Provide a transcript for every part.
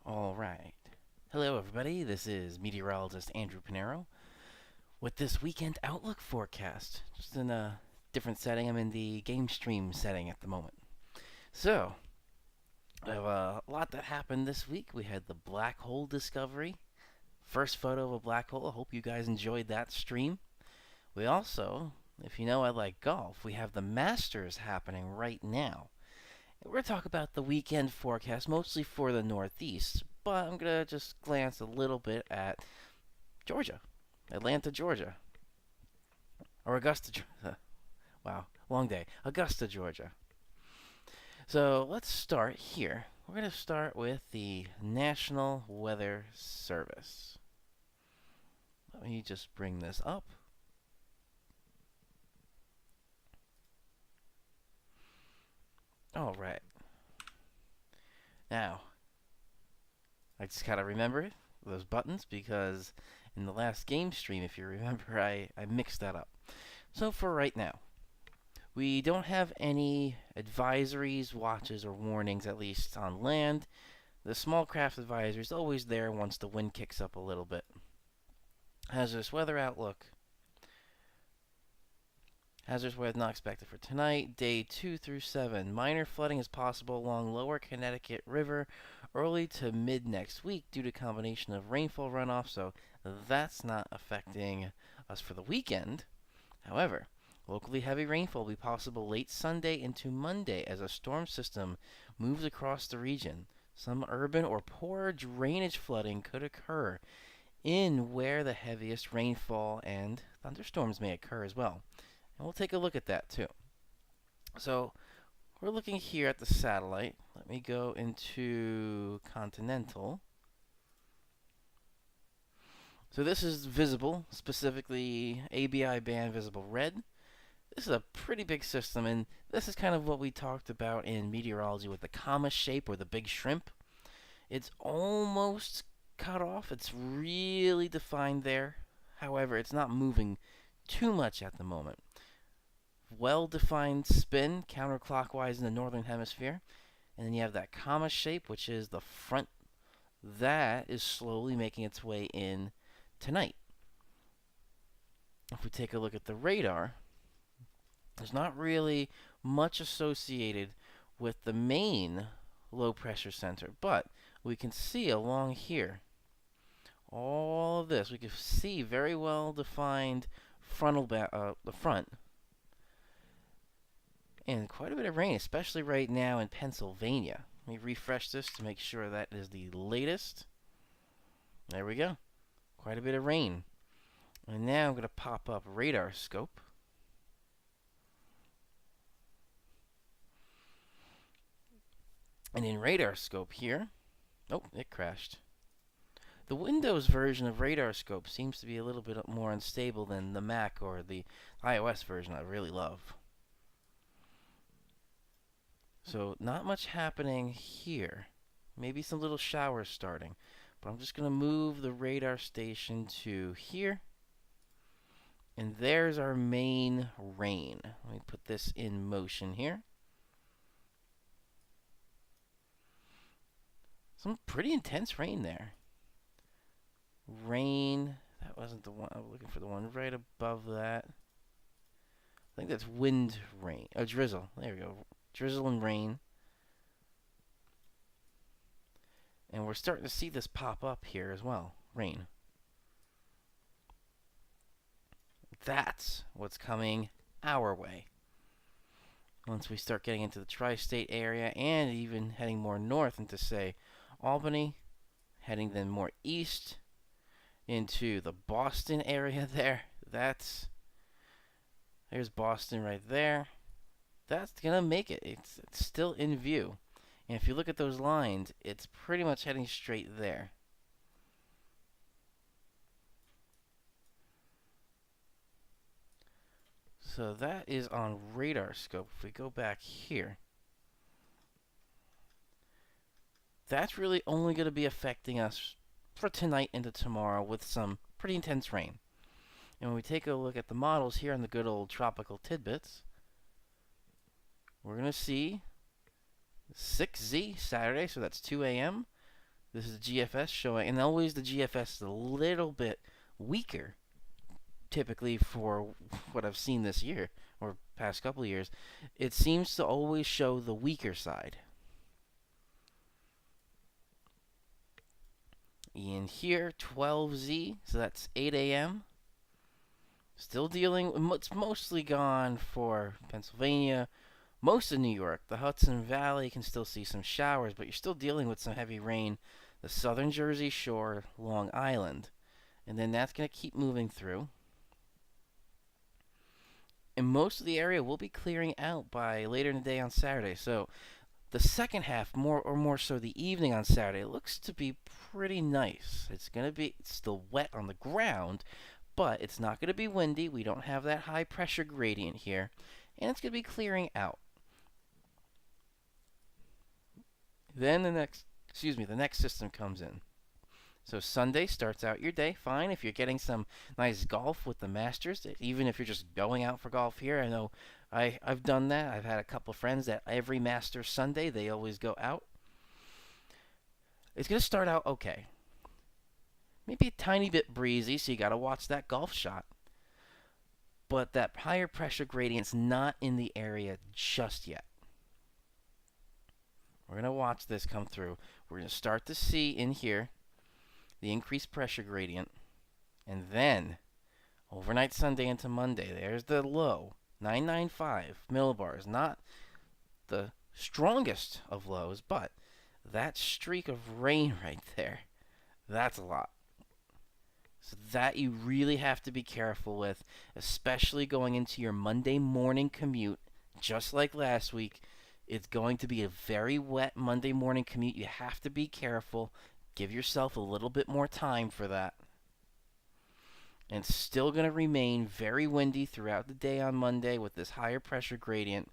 All right. Hello, everybody. This is meteorologist Andrew Pinero with this weekend outlook forecast. Just in a different setting. I'm in the game stream setting at the moment. So, I have a lot that happened this week. We had the black hole discovery. First photo of a black hole. I hope you guys enjoyed that stream. We also, if you know I like golf, we have the Masters happening right now. We're going to talk about the weekend forecast, mostly for the Northeast, but I'm going to just glance a little bit at Georgia, Atlanta, Georgia, or Augusta, Georgia. Wow, long day. Augusta, Georgia. So let's start here. We're going to start with the National Weather Service. Let me just bring this up. All right. Now, I just gotta remember it, those buttons, because in the last game stream, if you remember, I mixed that up. So for right now, we don't have any advisories, watches, or warnings, at least on land. The small craft advisory is always there once the wind kicks up a little bit. Hazardous weather outlook. Hazardous weather not expected for tonight, day 2 through 7. Minor flooding is possible along lower Connecticut River early to mid next week due to combination of rainfall runoff, so that's not affecting us for the weekend. However, locally heavy rainfall will be possible late Sunday into Monday as a storm system moves across the region. Some urban or poor drainage flooding could occur in where the heaviest rainfall and thunderstorms may occur as well. And we'll take a look at that too. So we're looking here at the satellite. Let me go into continental. So this is visible, specifically ABI band visible red. This is a pretty big system, and this is kind of what we talked about in meteorology with the comma shape or the big shrimp. It's almost cut off. It's really defined there. However, it's not moving too much at the moment. Well-defined spin counterclockwise in the northern hemisphere, and then you have that comma shape, which is the front. That is slowly making its way in tonight. If we take a look at the radar, there's not really much associated with the main low pressure center, but we can see along here all of this. We can see very well defined the front, and quite a bit of rain, especially right now in Pennsylvania. Let me refresh this to make sure that is the latest. There we go. Quite a bit of rain. And now I'm going to pop up radar scope. And in radar scope here, oh, it crashed. The Windows version of radar scope seems to be a little bit more unstable than the Mac or the iOS version I really love. So not much happening here. Maybe some little showers starting. But I'm just going to move the radar station to here. And there's our main rain. Let me put this in motion here. Some pretty intense rain there. Rain. That wasn't the one. I was looking for the one right above that. I think that's wind rain. Oh, drizzle. There we go. Drizzle and rain. And we're starting to see this pop up here as well. Rain. That's what's coming our way. Once we start getting into the tri-state area and even heading more north into, say, Albany, heading then more east into the Boston area there. There's Boston right there. That's going to make it. It's still in view. And if you look at those lines, it's pretty much heading straight there. So that is on radar scope. If we go back here, that's really only going to be affecting us for tonight into tomorrow with some pretty intense rain. And when we take a look at the models here on the good old tropical tidbits, we're going to see 6Z Saturday, so that's 2 a.m. This is GFS showing, and always the GFS is a little bit weaker, typically for what I've seen this year or past couple of years. It seems to always show the weaker side. In here, 12Z, so that's 8 a.m. Still dealing, it's mostly gone for Pennsylvania, most of New York. The Hudson Valley can still see some showers, but you're still dealing with some heavy rain. The southern Jersey Shore, Long Island. And then that's going to keep moving through. And most of the area will be clearing out by later in the day on Saturday. So the second half, more so the evening on Saturday, looks to be pretty nice. It's still wet on the ground, but it's not going to be windy. We don't have that high pressure gradient here, and it's going to be clearing out. Then the next system comes in. So Sunday starts out your day fine. If you're getting some nice golf with the Masters, even if you're just going out for golf here, I know I've done that. I've had a couple friends that every Masters Sunday, they always go out. It's going to start out okay. Maybe a tiny bit breezy, so you got to watch that golf shot. But that higher pressure gradient's not in the area just yet. We're going to watch this come through. We're going to start to see in here the increased pressure gradient. And then, overnight Sunday into Monday, there's the low, 995 millibars. Not the strongest of lows, but that streak of rain right there, that's a lot. So that you really have to be careful with, especially going into your Monday morning commute. Just like last week, it's going to be a very wet Monday morning commute. You have to be careful. Give yourself a little bit more time for that. And it's still going to remain very windy throughout the day on Monday with this higher pressure gradient.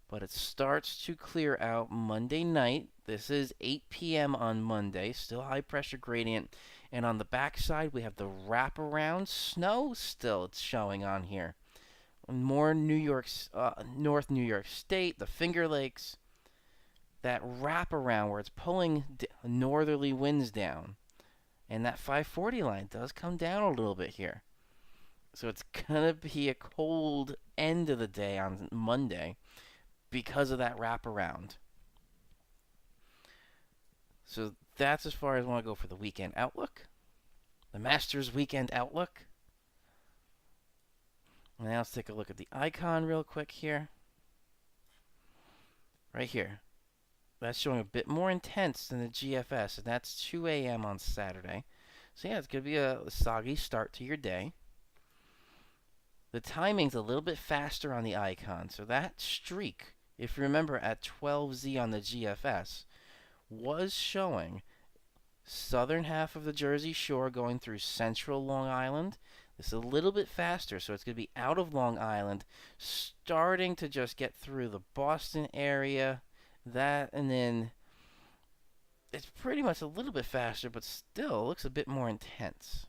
But it starts to clear out Monday night. This is 8 p.m. on Monday. Still high pressure gradient. And on the backside, we have the wraparound snow still it's showing on here. More North New York State, the Finger Lakes. That wraparound where it's pulling northerly winds down. And that 540 line does come down a little bit here. So it's going to be a cold end of the day on Monday because of that wraparound. So that's as far as I want to go for the weekend outlook. The Masters weekend outlook. And now let's take a look at the icon real quick here. Right here. That's showing a bit more intense than the GFS, and that's 2 a.m. on Saturday. So yeah, it's going to be a soggy start to your day. The timing's a little bit faster on the icon, so that streak, if you remember at 12Z on the GFS, was showing southern half of the Jersey Shore going through central Long Island. This is a little bit faster, so it's going to be out of Long Island, starting to just get through the Boston area. That, and then it's pretty much a little bit faster, but still looks a bit more intense.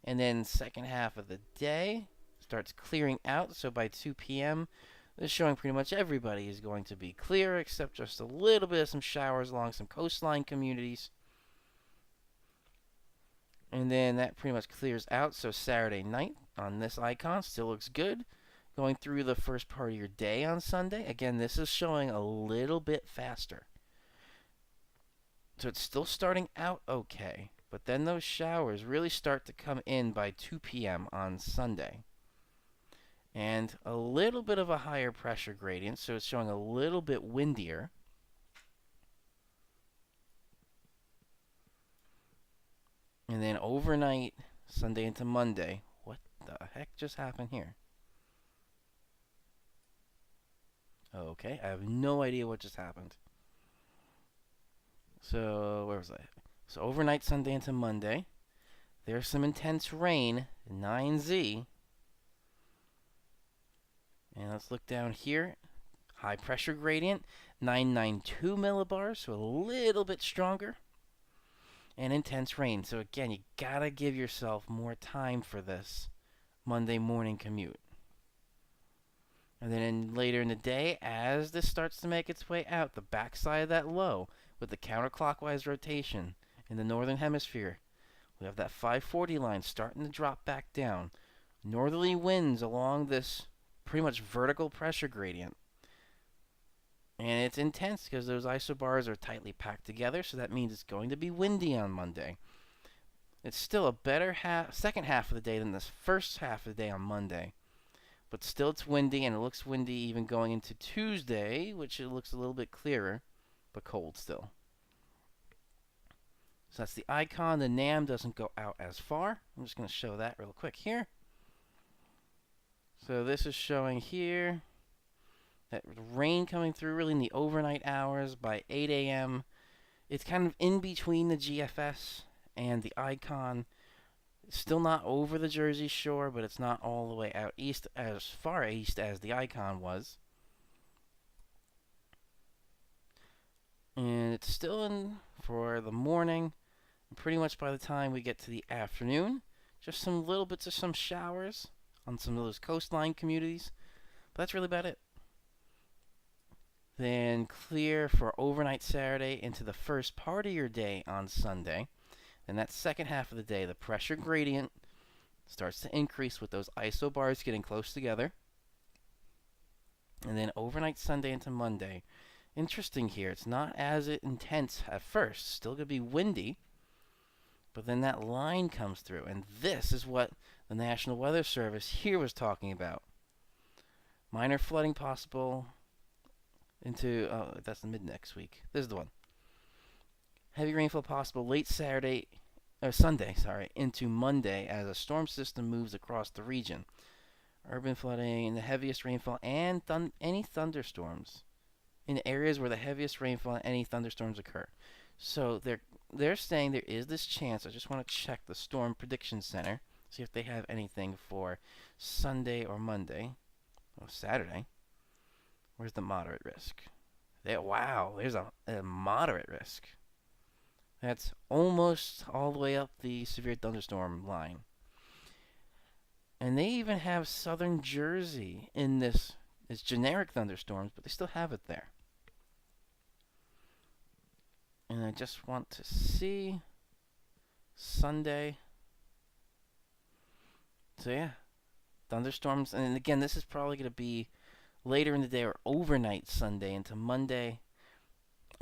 And then second half of the day starts clearing out, so by 2 p.m. it's showing pretty much everybody is going to be clear, except just a little bit of some showers along some coastline communities. And then that pretty much clears out, so Saturday night on this icon still looks good. Going through the first part of your day on Sunday. Again, this is showing a little bit faster. So it's still starting out okay. But then those showers really start to come in by 2 p.m. on Sunday. And a little bit of a higher pressure gradient, so it's showing a little bit windier. And then overnight, Sunday into Monday. What the heck just happened here? Okay, I have no idea what just happened. So, where was I? So, overnight Sunday into Monday. There's some intense rain, 9Z. And let's look down here. High pressure gradient, 992 millibars, so a little bit stronger. And intense rain. So, again, you gotta give yourself more time for this Monday morning commute. And then later in the day, as this starts to make its way out, the backside of that low, with the counterclockwise rotation in the northern hemisphere, we have that 540 line starting to drop back down. Northerly winds along this pretty much vertical pressure gradient. And it's intense because those isobars are tightly packed together, so that means it's going to be windy on Monday. It's still a better second half of the day than this first half of the day on Monday. But still it's windy, and it looks windy even going into Tuesday, which it looks a little bit clearer, but cold still. So that's the icon. The NAM doesn't go out as far. I'm just going to show that real quick here. So this is showing here that rain coming through really in the overnight hours by 8 a.m. It's kind of in between the GFS and the icon. It's still not over the Jersey Shore, but it's not all the way out east, as far east as the icon was. And it's still in for the morning. And pretty much by the time we get to the afternoon, just some little bits of some showers on some of those coastline communities. But that's really about it. Then clear for overnight Saturday into the first part of your day on Sunday. Then that second half of the day, the pressure gradient starts to increase with those isobars getting close together. And then overnight Sunday into Monday. Interesting here, it's not as intense at first. Still going to be windy. But then that line comes through. And this is what the National Weather Service here was talking about. Minor flooding possible into, that's the mid next week. This is the one. Heavy rainfall possible late Sunday, into Monday as a storm system moves across the region. Urban flooding, the heaviest rainfall, and any thunderstorms in areas where the heaviest rainfall and any thunderstorms occur. So they're saying there is this chance. I just want to check the Storm Prediction Center, see if they have anything for Sunday or Monday. Oh, Saturday. Where's the moderate risk? Wow, there's a moderate risk. That's almost all the way up the severe thunderstorm line. And they even have southern Jersey in this. It's generic thunderstorms, but they still have it there. And I just want to see Sunday. So yeah, thunderstorms. And again, this is probably going to be later in the day or overnight Sunday into Monday.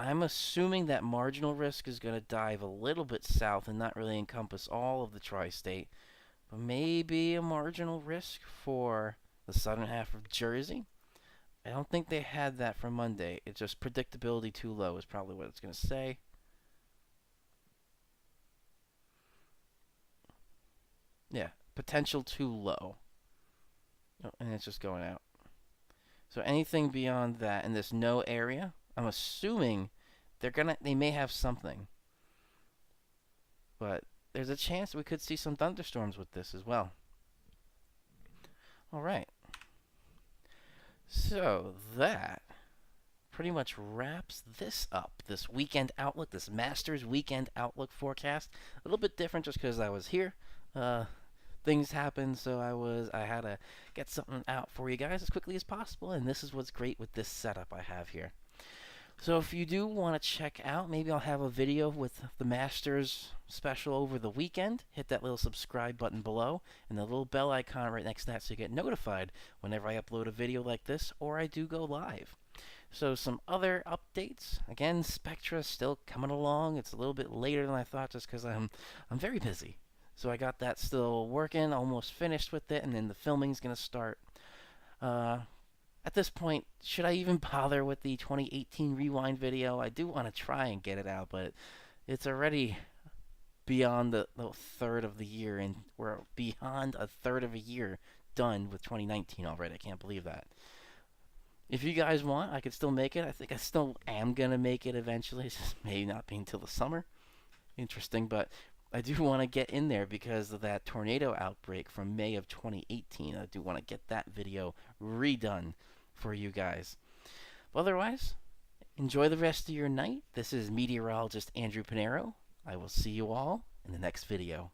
I'm assuming that marginal risk is going to dive a little bit south and not really encompass all of the tri-state, but maybe a marginal risk for the southern half of Jersey. I don't think they had that for Monday. It's just predictability too low is probably what it's going to say. Yeah, potential too low. Oh, and it's just going out. So anything beyond that in this no area, I'm assuming they may have something. But there's a chance we could see some thunderstorms with this as well. All right. So that pretty much wraps this up. This weekend outlook, this Masters weekend outlook forecast. A little bit different just because I was here. Things happened, so I had to get something out for you guys as quickly as possible, and this is what's great with this setup I have here. So if you do want to check out, maybe I'll have a video with the Masters special over the weekend. Hit that little subscribe button below and the little bell icon right next to that so you get notified whenever I upload a video like this or I do go live. So some other updates. Again, Spectra still coming along. It's a little bit later than I thought just because I'm very busy. So I got that still working, almost finished with it, and then the filming's going to start. At this point, should I even bother with the 2018 Rewind video? I do want to try and get it out, but it's already beyond the third of the year, and we're beyond a third of a year done with 2019 already. I can't believe that. If you guys want, I could still make it. I think I still am going to make it eventually. It's just maybe not be until the summer. Interesting, but I do want to get in there because of that tornado outbreak from May of 2018. I do want to get that video redone for you guys. But otherwise, enjoy the rest of your night. This is meteorologist Andrew Pinero. I will see you all in the next video.